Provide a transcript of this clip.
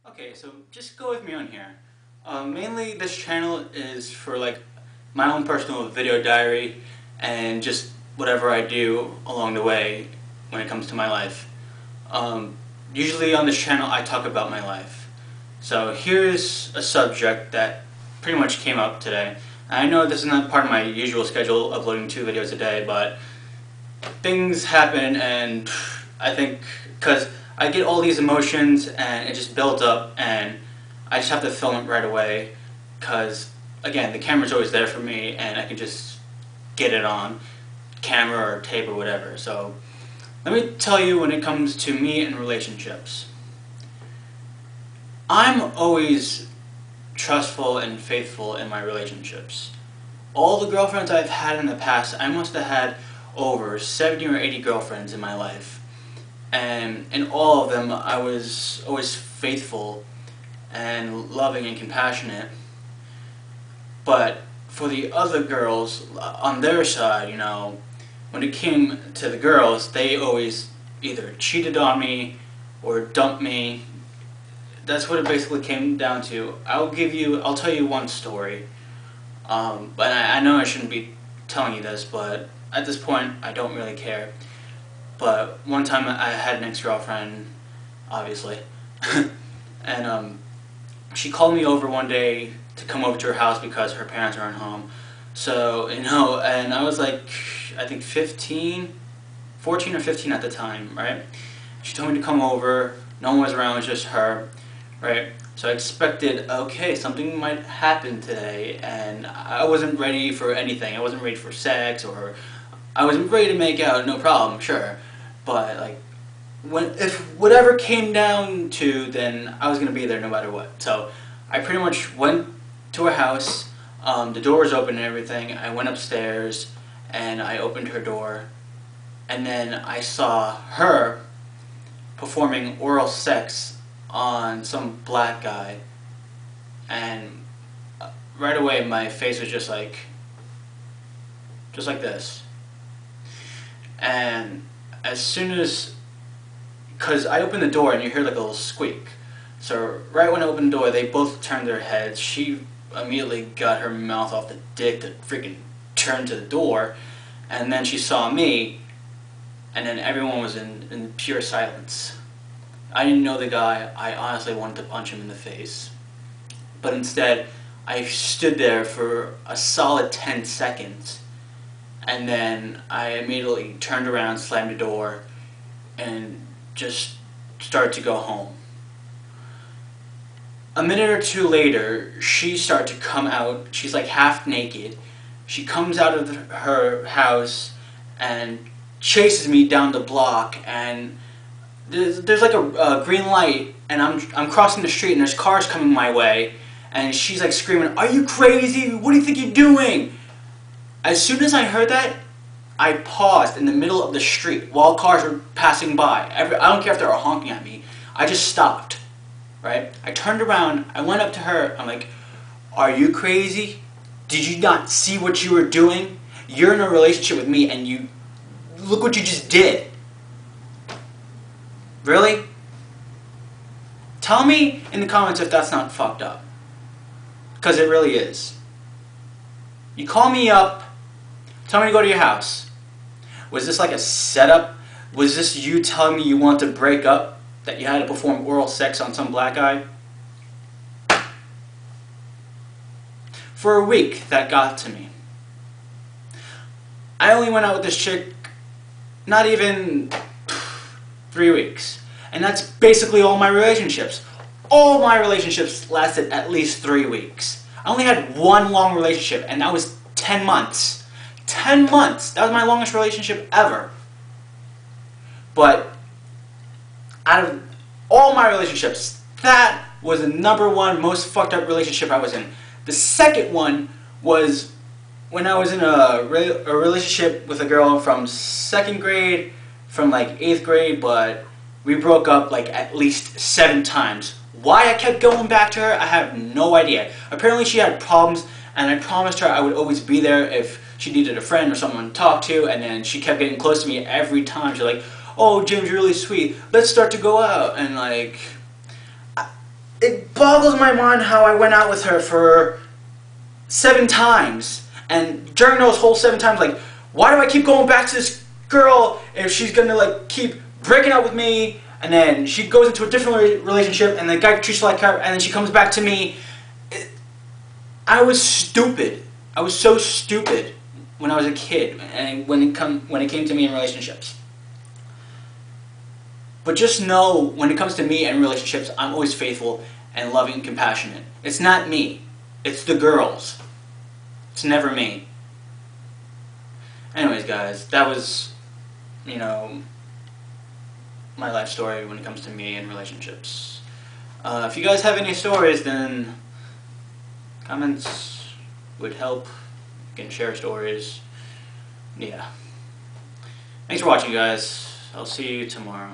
Okay, so just go with me on here. Mainly this channel is for like my own personal video diary and just whatever I do along the way when it comes to my life. Usually on this channel I talk about my life. So here's a subject that pretty much came up today. I know this is not part of my usual schedule, uploading 2 videos a day, but things happen, and I think because I get all these emotions and it just builds up and I just have to film it right away because, again, the camera's always there for me and I can just get it on camera or tape or whatever. So let me tell you, when it comes to me and relationships, I'm always trustful and faithful in my relationships. All the girlfriends I've had in the past, I must have had over 70 or 80 girlfriends in my life. And in all of them, I was always faithful and loving and compassionate. But for the other girls, on their side, you know, when it came to the girls, they always either cheated on me or dumped me. That's what it basically came down to. I'll tell you one story. But I know I shouldn't be telling you this, but at this point, I don't really care. But one time I had an ex-girlfriend, obviously, and she called me over one day to come over to her house because her parents aren't home. So, you know, and I was like, I think 14 or 15 at the time, right? She told me to come over, no one was around, it was just her, right? So I expected, okay, something might happen today, and I wasn't ready for anything. I wasn't ready for sex, or I wasn't ready to make out, no problem, sure. But like, if whatever came down to, then I was gonna be there no matter what. So I pretty much went to her house. The door was open and everything. I went upstairs and I opened her door, and then I saw her performing oral sex on some black guy, and right away my face was just like this. And as soon as, because I opened the door and you hear like a little squeak, so right when I opened the door they both turned their heads. She immediately got her mouth off the dick to freaking turn to the door, and then she saw me, and then everyone was in pure silence. I didn't know the guy. I honestly wanted to punch him in the face, but instead I stood there for a solid 10 seconds. And then I immediately turned around, slammed the door, and just started to go home. A minute or two later, she started to come out. She's like half naked. She comes out of her house and chases me down the block. And there's like a green light, and I'm crossing the street, and there's cars coming my way. And she's like screaming, "Are you crazy? What do you think you're doing?" As soon as I heard that, I paused in the middle of the street while cars were passing by. I don't care if they were honking at me. I just stopped, right? I turned around, I went up to her, I'm like, "Are you crazy? Did you not see what you were doing? You're in a relationship with me and you, look what you just did." Really? Tell me in the comments if that's not fucked up. Because it really is. You call me up, tell me to go to your house. Was this like a setup? Was this you telling me you want to break up? That you had to perform oral sex on some black guy? For a week, that got to me. I only went out with this chick not even 3 weeks. And that's basically all my relationships. All my relationships lasted at least 3 weeks. I only had one long relationship, and that was 10 months. 10 months! That was my longest relationship ever. But out of all my relationships, that was the #1 most fucked up relationship I was in. The second one was when I was in a relationship with a girl from 2nd grade, from like 8th grade, but we broke up like at least 7 times. Why I kept going back to her, I have no idea. Apparently she had problems, and I promised her I would always be there if she needed a friend or someone to talk to, and then she kept getting close to me every time. She's like, "Oh, James, you're really sweet. Let's start to go out." And like, it boggles my mind how I went out with her for 7 times, and during those whole 7 times, like, why do I keep going back to this girl if she's gonna like keep breaking up with me, and then she goes into a different relationship, and the guy treats her like her, and then she comes back to me. I was stupid. I was so stupid when I was a kid, and when it came to me in relationships. But just know, when it comes to me and relationships, I'm always faithful and loving and compassionate. It's not me. It's the girls. It's never me. Anyways, guys, that was, you know, my life story when it comes to me and relationships. If you guys have any stories, then comments would help. You can share stories. Yeah. Thanks for watching, guys. I'll see you tomorrow.